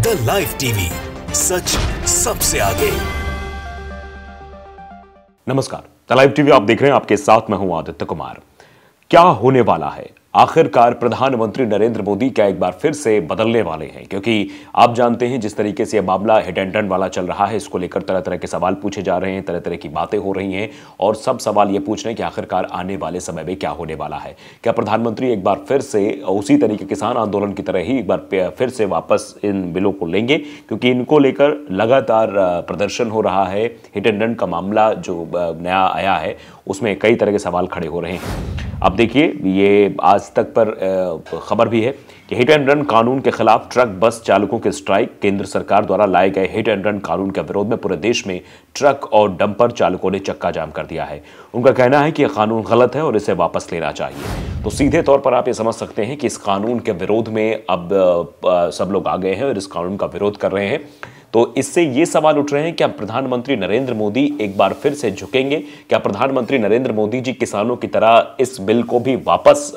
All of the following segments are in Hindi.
द लाइव टीवी, सच सबसे आगे। नमस्कार, द लाइव टीवी आप देख रहे हैं, आपके साथ मैं हूं आदित्य कुमार। क्या होने वाला है? आखिरकार प्रधानमंत्री नरेंद्र मोदी क्या एक बार फिर से बदलने वाले हैं? क्योंकि आप जानते हैं जिस तरीके से यह मामला हिट एंड रन वाला चल रहा है, इसको लेकर तरह तरह के सवाल पूछे जा रहे हैं, तरह तरह की बातें हो रही हैं और सब सवाल ये पूछ रहे हैं कि आखिरकार आने वाले समय में क्या होने वाला है। क्या प्रधानमंत्री एक बार फिर से उसी तरीके किसान आंदोलन की तरह ही एक बार फिर से वापस इन बिलों को लेंगे? क्योंकि इनको लेकर लगातार प्रदर्शन हो रहा है। हिट एंड रन का मामला जो नया आया है उसमें कई तरह के सवाल खड़े हो रहे हैं। अब देखिए, ये आज तक पर खबर भी है कि हिट एंड रन कानून के खिलाफ ट्रक बस चालकों के स्ट्राइक। केंद्र सरकार द्वारा लाए गए हिट एंड रन कानून के विरोध में पूरे देश में ट्रक और डंपर चालकों ने चक्का जाम कर दिया है। उनका कहना है कि यह कानून गलत है और इसे वापस लेना चाहिए। तो सीधे तौर पर आप ये समझ सकते हैं कि इस कानून के विरोध में अब सब लोग आ गए हैं और इस कानून का विरोध कर रहे हैं। तो इससे ये सवाल उठ रहे हैं, क्या प्रधानमंत्री नरेंद्र मोदी एक बार फिर से झुकेंगे? क्या प्रधानमंत्री नरेंद्र मोदी जी किसानों की तरह इस बिल को भी वापस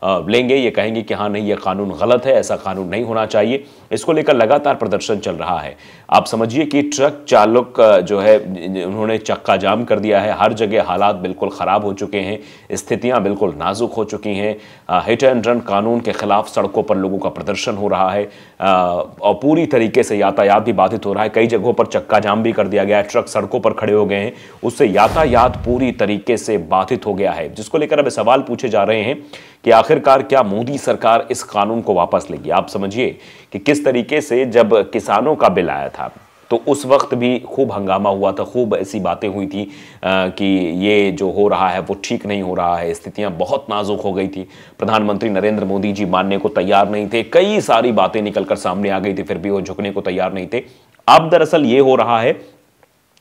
लेंगे? ये कहेंगे कि हाँ नहीं, ये कानून गलत है, ऐसा कानून नहीं होना चाहिए। इसको लेकर लगातार प्रदर्शन चल रहा है। आप समझिए कि ट्रक चालक जो है उन्होंने चक्का जाम कर दिया है। हर जगह हालात बिल्कुल ख़राब हो चुके हैं, स्थितियां बिल्कुल नाजुक हो चुकी हैं। हिट एंड रन कानून के खिलाफ सड़कों पर लोगों का प्रदर्शन हो रहा है और पूरी तरीके से यातायात भी बाधित हो रहा है। कई जगहों पर चक्का जाम भी कर दिया गया है, ट्रक सड़कों पर खड़े हो गए हैं, उससे यातायात पूरी तरीके से बाधित हो गया है। जिसको लेकर अब सवाल पूछे जा रहे हैं कि आखिरकार क्या मोदी सरकार इस कानून को वापस लेगी? आप समझिए कि किस तरीके से जब किसानों का बिल आया था तो उस वक्त भी खूब हंगामा हुआ था, खूब ऐसी बातें हुई थी कि ये जो हो रहा है वो ठीक नहीं हो रहा है, स्थितियां बहुत नाजुक हो गई थी। प्रधानमंत्री नरेंद्र मोदी जी मानने को तैयार नहीं थे, कई सारी बातें निकलकर सामने आ गई थी, फिर भी वो झुकने को तैयार नहीं थे। अब दरअसल ये हो रहा है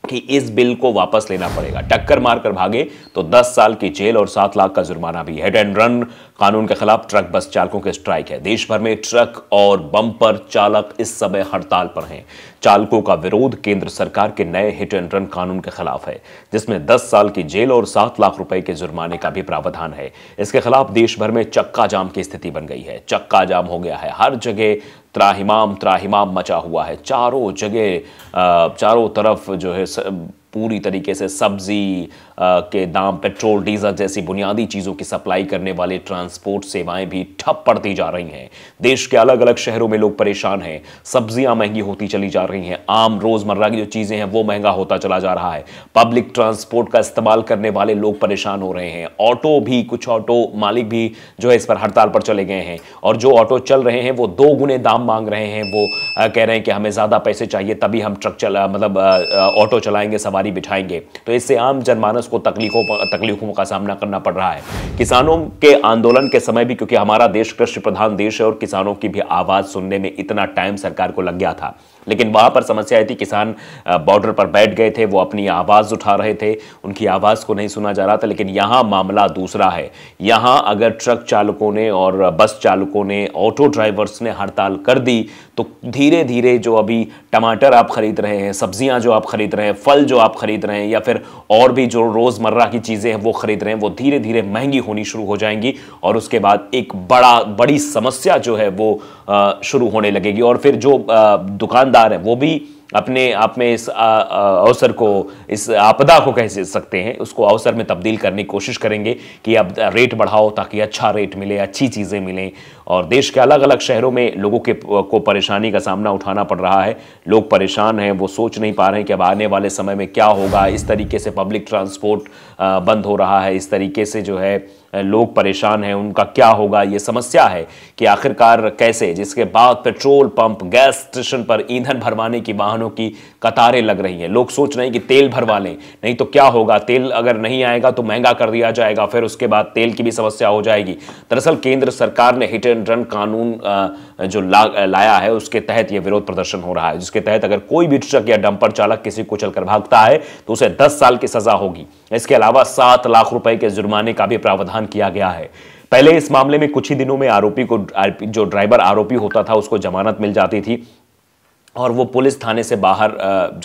कि इस बिल को वापस लेना पड़ेगा। टक्कर मारकर भागे तो 10 साल की जेल और 7 लाख का जुर्माना भी। हिट एंड रन कानून के खिलाफ ट्रक बस चालकों के स्ट्राइक है। देश भर में ट्रक और बम्पर चालक इस समय हड़ताल पर हैं। चालकों का विरोध केंद्र सरकार के नए हिट एंड रन कानून के खिलाफ है, जिसमें 10 साल की जेल और 7 लाख रुपए के जुर्माने का भी प्रावधान है। इसके खिलाफ देश भर में चक्का जाम की स्थिति बन गई है। चक्का जाम हो गया है, हर जगह त्राहिमाम मचा हुआ है। चारों जगह चारों तरफ जो है पूरी तरीके से सब्जी के दाम, पेट्रोल डीजल जैसी बुनियादी चीज़ों की सप्लाई करने वाले ट्रांसपोर्ट सेवाएं भी ठप पड़ती जा रही हैं। देश के अलग अलग शहरों में लोग परेशान हैं। सब्जियां महंगी होती चली जा रही हैं, आम रोज़मर्रा की जो चीज़ें हैं वो महंगा होता चला जा रहा है। पब्लिक ट्रांसपोर्ट का इस्तेमाल करने वाले लोग परेशान हो रहे हैं। ऑटो भी, कुछ ऑटो मालिक भी जो है इस पर हड़ताल पर चले गए हैं और जो ऑटो चल रहे हैं वो 2 गुने दाम मांग रहे हैं। वो कह रहे हैं कि हमें ज़्यादा पैसे चाहिए तभी हम ऑटो चलाएंगे, सवारी बिठाएंगे। तो इससे आम जनमानस को तकलीफों का सामना करना पड़ रहा है। किसानों के आंदोलन के समय भी, क्योंकि हमारा देश कृषि प्रधान देश है और किसानों की भी आवाज सुनने में इतना टाइम सरकार को लग गया था, लेकिन वहां पर समस्या आई थी, किसान बॉर्डर पर बैठ गए थे, वो अपनी आवाज उठा रहे थे, उनकी आवाज को नहीं सुना जा रहा था। लेकिन यहां मामला दूसरा है। यहां अगर ट्रक चालकों ने और बस चालकों ने, ऑटो ड्राइवर्स ने हड़ताल कर दी तो धीरे धीरे जो अभी टमाटर आप खरीद रहे हैं, सब्जियां जो आप खरीद रहे हैं, फल जो आप खरीद रहे हैं या फिर और भी जो रोजमर्रा की चीजें हैं वो खरीद रहे हैं, वो धीरे धीरे महंगी होनी शुरू हो जाएंगी और उसके बाद एक बड़ी समस्या जो है वो शुरू होने लगेगी। और फिर जो दुकानदार है वो भी अपने आप में इस अवसर को, इस आपदा को कह सकते हैं, उसको अवसर में तब्दील करने की कोशिश करेंगे कि अब रेट बढ़ाओ ताकि अच्छा रेट मिले, अच्छी चीज़ें मिलें। और देश के अलग अलग शहरों में लोगों को परेशानी का सामना उठाना पड़ रहा है। लोग परेशान हैं, वो सोच नहीं पा रहे हैं कि अब आने वाले समय में क्या होगा। इस तरीके से पब्लिक ट्रांसपोर्ट बंद हो रहा है, इस तरीके से जो है लोग परेशान हैं, उनका क्या होगा। ये समस्या है कि आखिरकार कैसे, जिसके बाद पेट्रोल पंप, गैस स्टेशन पर ईंधन भरवाने की वाहनों की कतारें लग रही हैं। लोग सोच रहे हैं कि तेल भरवा लें, नहीं तो क्या होगा, तेल अगर नहीं आएगा तो महंगा कर दिया जाएगा, फिर उसके बाद तेल की भी समस्या हो जाएगी। दरअसल केंद्र सरकार ने हिट एंड रन कानून जो लाया है उसके तहत यह विरोध प्रदर्शन हो रहा है, जिसके तहत अगर कोई भी ट्रक या डंपर चालक किसी को चलकर भागता है तो उसे 10 साल की सजा होगी। इसके अलावा 7 लाख रुपए के जुर्माने का भी प्रावधान किया गया है। पहले इस मामले में कुछ ही दिनों में आरोपी को, जो ड्राइवर आरोपी होता था, उसको जमानत मिल जाती थी। और वो पुलिस थाने से बाहर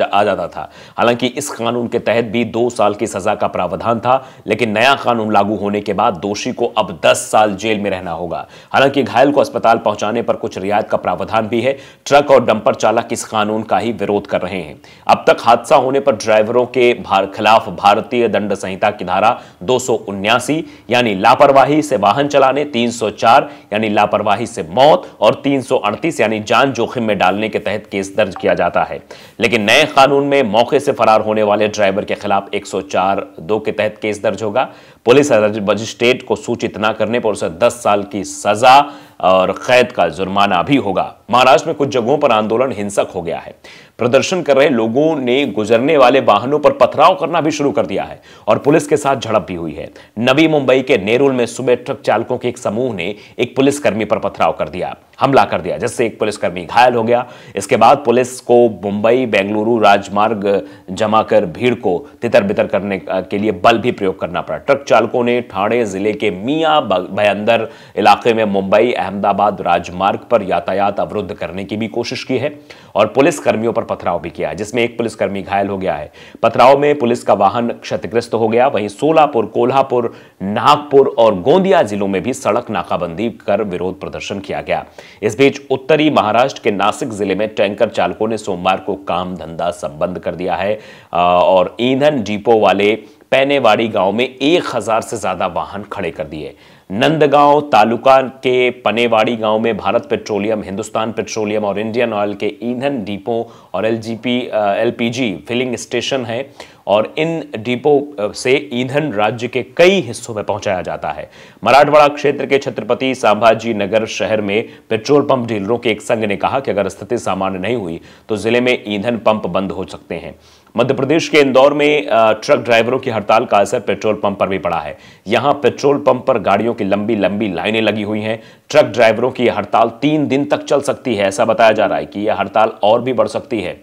आ जाता था। हालांकि इस कानून के तहत भी 2 साल की सजा का प्रावधान था, लेकिन नया कानून लागू होने के बाद दोषी को अब 10 साल जेल में रहना होगा। हालांकि घायल को अस्पताल पहुंचाने पर कुछ रियायत का प्रावधान भी है। ट्रक और डंपर चालक इस कानून का ही विरोध कर रहे हैं। अब तक हादसा होने पर ड्राइवरों के खिलाफ भारतीय दंड संहिता की धारा 279 यानी लापरवाही से वाहन चलाने, 304 यानी लापरवाही से मौत और 338 यानी जान जोखिम में डालने के तहत केस दर्ज किया जाता है। लेकिन नए कानून में मौके से फरार होने वाले ड्राइवर के खिलाफ 104(2) के तहत केस दर्ज होगा। पुलिस मजिस्ट्रेट को सूचित न करने पर उसे 10 साल की सजा और कैद का जुर्माना भी होगा। महाराष्ट्र में कुछ जगहों पर आंदोलन हिंसक हो गया है। प्रदर्शन कर रहे लोगों ने गुजरने वाले वाहनों पर पथराव करना भी शुरू कर दिया है और पुलिस के साथ झड़प भी हुई है। नवी मुंबई के नेरुल में सुबह ट्रक चालकों के एक समूह ने एक पुलिसकर्मी पर पथराव कर दिया, हमला कर दिया, जिससे एक पुलिसकर्मी घायल हो गया। इसके बाद पुलिस को मुंबई बेंगलुरु राजमार्ग जमा कर भीड़ को तितर बितर करने के लिए बल भी प्रयोग करना पड़ा। ट्रक चालकों ने ठाणे जिले के मियां भयंदर इलाके में मुंबई अहमदाबाद राजमार्ग पर यातायात अवरुद्ध करने की भी कोशिश की है और पुलिस कर्मियों पर पथराव भी किया है, जिसमें एक पुलिसकर्मी घायल हो गया है। पथराव में पुलिस का वाहन क्षतिग्रस्त हो गया। वहीं सोलापुर, कोल्हापुर, नागपुर और गोंदिया जिलों में भी सड़क नाकाबंदी कर विरोध प्रदर्शन किया गया। इस बीच उत्तरी महाराष्ट्र के नासिक जिले में टैंकर चालकों ने सोमवार को काम धंधा संबंध कर दिया है और ईंधन डिपो वाले पैनेवाड़ी गांव में 1000 से ज्यादा वाहन खड़े कर दिए। नंदगांव तालुका के पनेवाड़ी गांव में भारत पेट्रोलियम, हिंदुस्तान पेट्रोलियम और इंडियन ऑयल के ईंधन डिपो और एलपीजी फिलिंग स्टेशन है और इन डिपो से ईंधन राज्य के कई हिस्सों में पहुंचाया जाता है। मराठवाड़ा क्षेत्र के छत्रपति संभाजी नगर शहर में पेट्रोल पंप डीलरों के एक संघ ने कहा कि अगर स्थिति सामान्य नहीं हुई तो जिले में ईंधन पंप बंद हो सकते हैं। मध्य प्रदेश के इंदौर में ट्रक ड्राइवरों की हड़ताल का असर पेट्रोल पंप पर भी पड़ा है। यहां पेट्रोल पंप पर गाड़ियों की लंबी लंबी लाइनें लगी हुई हैं। ट्रक ड्राइवरों की हड़ताल 3 दिन तक चल सकती है। ऐसा बताया जा रहा है कि यह हड़ताल और भी बढ़ सकती है।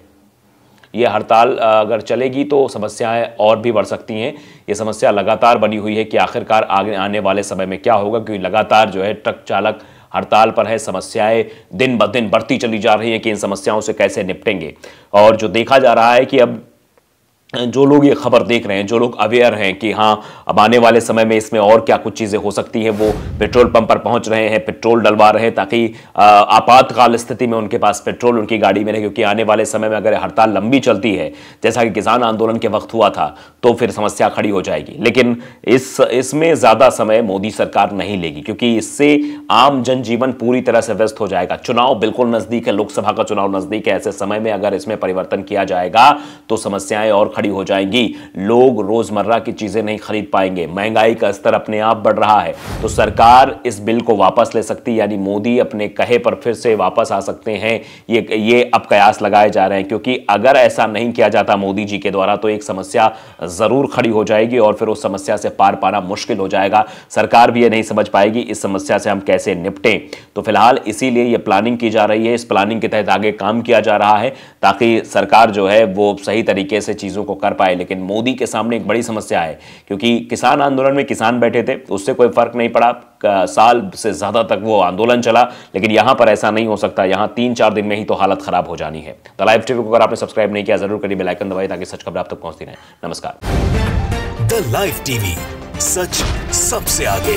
यह हड़ताल अगर चलेगी तो समस्याएं और भी बढ़ सकती हैं। यह समस्या लगातार बनी हुई है कि आखिरकार आगे आने वाले समय में क्या होगा, क्योंकि लगातार जो है ट्रक चालक हड़ताल पर है। समस्याएं दिन ब दिन बढ़ती चली जा रही हैं कि इन समस्याओं से कैसे निपटेंगे। और जो देखा जा रहा है कि अब जो लोग ये खबर देख रहे हैं, जो लोग अवेयर हैं कि हाँ अब आने वाले समय में इसमें और क्या कुछ चीज़ें हो सकती हैं, वो पेट्रोल पंप पर पहुंच रहे हैं, पेट्रोल डलवा रहे हैं ताकि आपातकाल स्थिति में उनके पास पेट्रोल उनकी गाड़ी में रहे। क्योंकि आने वाले समय में अगर हड़ताल लंबी चलती है, जैसा कि किसान आंदोलन के वक्त हुआ था, तो फिर समस्या खड़ी हो जाएगी। लेकिन इसमें ज़्यादा समय मोदी सरकार नहीं लेगी, क्योंकि इससे आम जनजीवन पूरी तरह से व्यस्त हो जाएगा। चुनाव बिल्कुल नज़दीक है, लोकसभा का चुनाव नज़दीक है। ऐसे समय में अगर इसमें परिवर्तन किया जाएगा तो समस्याएं और खड़ी हो जाएंगी। लोग रोजमर्रा की चीजें नहीं खरीद पाएंगे, महंगाई का स्तर अपने आप बढ़ रहा है। तो सरकार इस बिल को वापस ले सकती, यानी मोदी अपने कहे पर फिर से वापस आ सकते हैं। ये अब कयास लगाए जा रहे हैं, क्योंकि अगर ऐसा नहीं किया जाता मोदी जी के द्वारा तो एक समस्या जरूर खड़ी हो जाएगी और फिर उस समस्या से पार पाना मुश्किल हो जाएगा। सरकार भी ये नहीं समझ पाएगी इस समस्या से हम कैसे निपटें। तो फिलहाल इसीलिए ये प्लानिंग की जा रही है। इस प्लानिंग के तहत आगे काम किया जा रहा है ताकि सरकार जो है वो सही तरीके से चीजों को कर पाए। लेकिन मोदी के सामने एक बड़ी समस्या है, क्योंकि किसान आंदोलन में किसान बैठे थे, उससे कोई फर्क नहीं पड़ा। साल से ज्यादा तक वो आंदोलन चला, लेकिन यहां पर ऐसा नहीं हो सकता। यहां 3-4 दिन में ही तो हालत खराब हो जानी है। द लाइव टीवी को अगर आपने सब्सक्राइब नहीं किया, जरूर करिए, बेल आइकन दबाइए ताकि सच खबर आप तक पहुंचती रहे। नमस्कार। द लाइव टीवी, सच सबसे आगे।